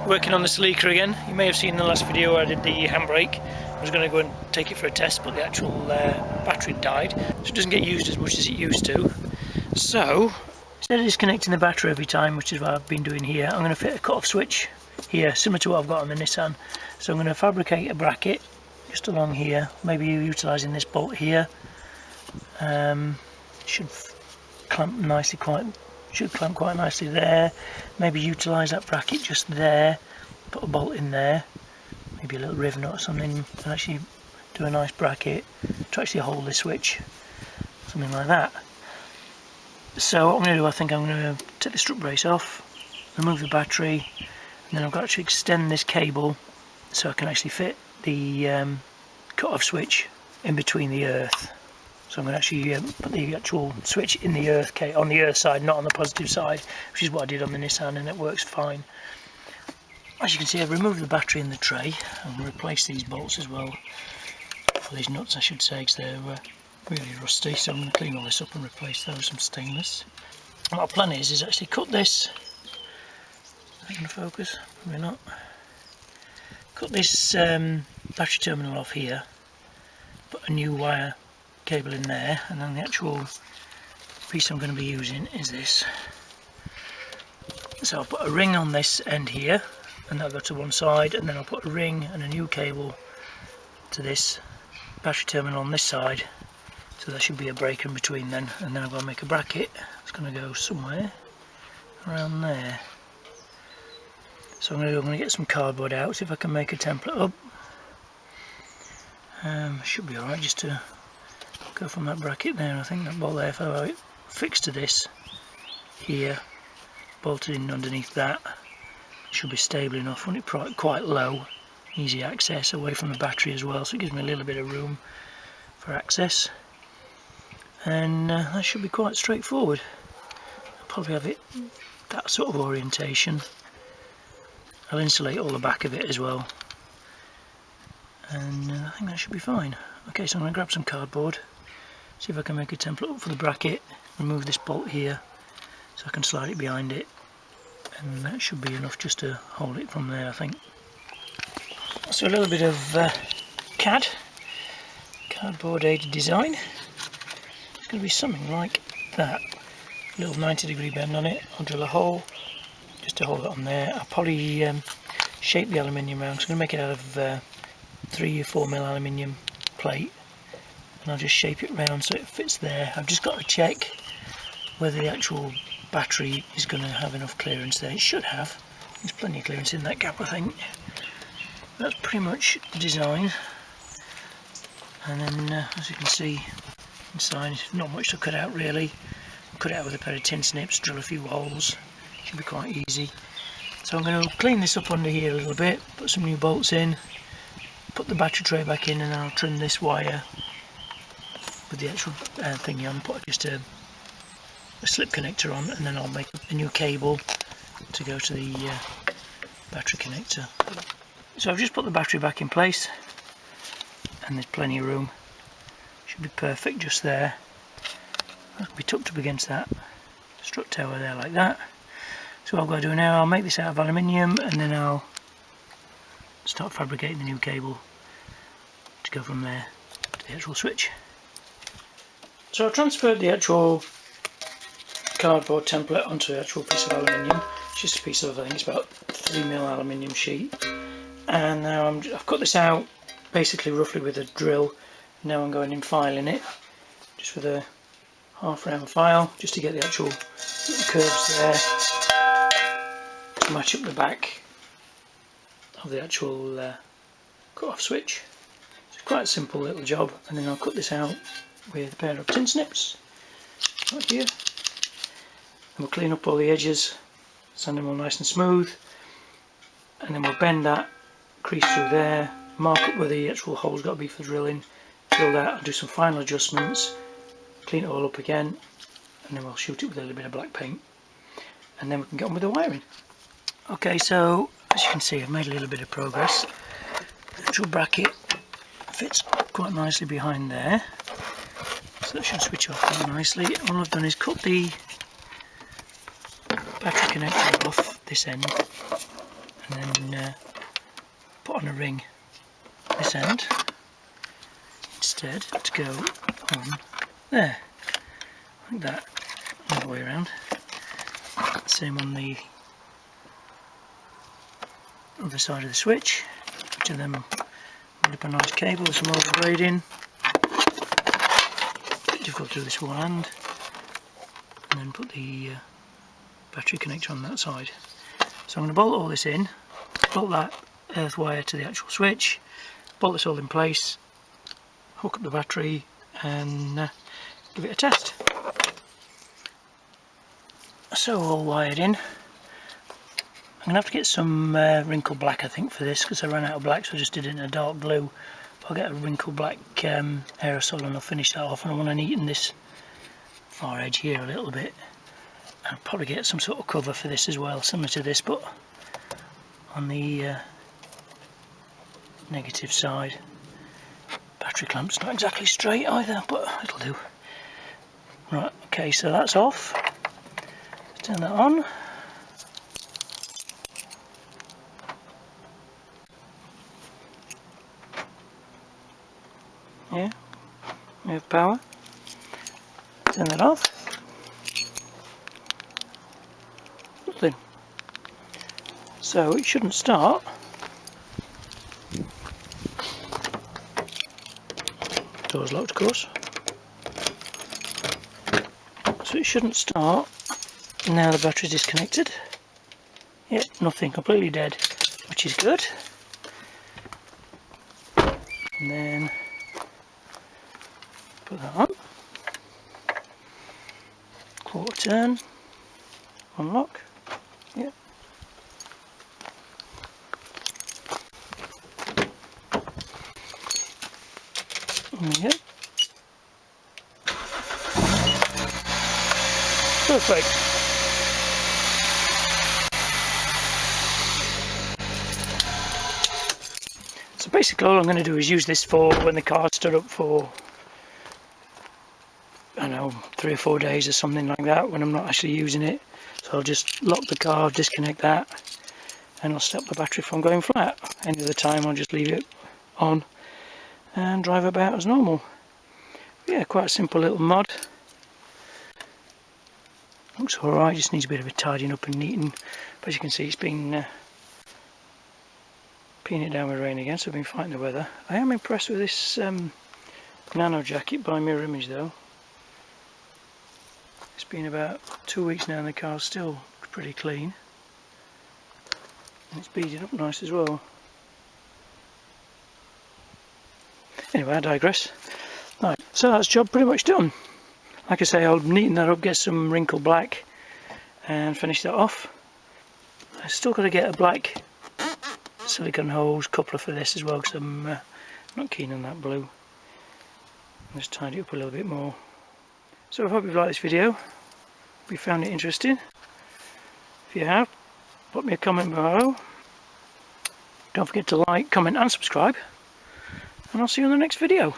Working on the Celica again. You may have seen in the last video I did the handbrake. I was going to go and take it for a test, but the actual battery died, so it doesn't get used as much as it used to. So instead of disconnecting the battery every time, which is what I've been doing here, I'm going to fit a cut-off switch here, similar to what I've got on the Nissan. So I'm going to fabricate a bracket just along here, maybe utilising this bolt here. Should clamp quite nicely there. Maybe utilise that bracket just there, put a bolt in there, maybe a little rivet or something, and actually do a nice bracket to actually hold the switch, something like that. So what I'm going to do, I think I'm going to take the strut brace off, remove the battery, and then I've got to actually extend this cable so I can actually fit the cut-off switch in between the earth. So I'm going to actually put the actual switch in the earth on the earth side, not on the positive side, which is what I did on the Nissan, and it works fine. As you can see, I've removed the battery in the tray. I'm going to replace these bolts as well, or these nuts I should say, because they're really rusty. So I'm going to clean all this up and replace those with some stainless. And my plan is actually cut this. Is that going to focus? Probably not. Cut this battery terminal off here, put a new wire cable in there, and then the actual piece I'm going to be using is this. So I'll put a ring on this end here, and that'll go to one side, and then I'll put a ring and a new cable to this battery terminal on this side, so there should be a break in between then, and then I'm going to make a bracket. It's going to go somewhere around there. So I'm going to get some cardboard out, see if I can make a template up. Should be alright just to go from that bracket there. I think that bolt there, if I have it fixed to this here, bolted in underneath that, should be stable enough. Want it quite low, easy access away from the battery as well, so it gives me a little bit of room for access, and that should be quite straightforward. I'll probably have it that sort of orientation. I'll insulate all the back of it as well, and I think that should be fine. Okay, so I'm going to grab some cardboard, see if I can make a template up for the bracket, remove this bolt here so I can slide it behind it, and that should be enough just to hold it from there, I think. So a little bit of cardboard aided design. It's going to be something like that. A little 90-degree bend on it. I'll drill a hole just to hold it on there. I'll probably shape the aluminium round, so I'm going to make it out of 3 or 4 mil aluminium plate, and I'll just shape it round so it fits there. I've just got to check whether the actual battery is going to have enough clearance there. It should have. There's plenty of clearance in that gap, I think. That's pretty much the design, and then as you can see inside, not much to cut out really. Cut it out with a pair of tin snips, drill a few holes, should be quite easy. So I'm going to clean this up under here a little bit, put some new bolts in, put the battery tray back in, and then I'll trim this wire with the actual thingy on, put just a slip connector on, and then I'll make a new cable to go to the battery connector. So I've just put the battery back in place, and there's plenty of room. Should be perfect just there. That'll be tucked up against that strut tower there like that. So what I've got to do now, I'll make this out of aluminium, and then I'll start fabricating the new cable to go from there to the actual switch. So I've transferred the actual cardboard template onto the actual piece of aluminium. It's just a piece of, I think it's about 3 mil aluminium sheet, and now I've cut this out basically roughly with a drill. Now I'm going in filing it just with a half round file, just to get the actual curves there to match up the back of the actual cut-off switch. It's quite a simple little job, and then I'll cut this out with a pair of tin snips right here, and we'll clean up all the edges, sand them all nice and smooth, and then we'll bend that crease through there, mark up where the actual hole's got to be for drilling, drill that, and do some final adjustments, clean it all up again, and then we'll shoot it with a little bit of black paint, and then we can get on with the wiring. Okay, so as you can see, I've made a little bit of progress. The actual bracket fits quite nicely behind there, so that should switch off quite nicely. All I've done is cut the battery connector off this end, and and then put on a ring this end instead to go on there, like that, all the way around. Same on the other side of the switch. To them, flip a nice cable with some over braiding. Difficult to do this one hand, and then put the battery connector on that side. So I'm going to bolt all this in, bolt that earth wire to the actual switch, bolt this all in place, hook up the battery and give it a test. So all wired in. I'm going to have to get some wrinkle black I think for this, because I ran out of black, so I just did it in a dark blue. I'll get a wrinkle black aerosol and I'll finish that off, and I want to neaten this far edge here a little bit. I'll probably get some sort of cover for this as well, similar to this but on the negative side. Battery clamp's not exactly straight either, but it'll do. Right, okay, so that's off. Let's turn that on. Yeah, we have power. Turn that off. Nothing. So it shouldn't start. Door's locked, of course. So it shouldn't start. Now the battery's disconnected. Yep, nothing, completely dead, which is good. And then put that on. Quarter turn. Unlock. Yep. There we go. Perfect. So basically all I'm going to do is use this for when the car's stood up for, I don't know, 3 or 4 days or something like that, when I'm not actually using it. So I'll just lock the car, disconnect that, and I'll stop the battery from going flat. Any other time I'll just leave it on and drive about as normal. Yeah, quite a simple little mod. Looks alright, just needs a bit of a tidying up and neating. But as you can see, it's been peeing it down with rain again, so I've been fighting the weather. I am impressed with this nano jacket by Mirror Image though. It's been about 2 weeks now and the car's still pretty clean. And it's beaded up nice as well. Anyway, I digress. Right, so that's job pretty much done. Like I say, I'll neaten that up, get some wrinkle black and finish that off. I've still got to get a black silicone hose coupler for this as well, because I'm not keen on that blue. Just tidy it up a little bit more. So I hope you've liked this video, if you found it interesting. If you have, put me a comment below. Don't forget to like, comment and subscribe, and I'll see you in the next video.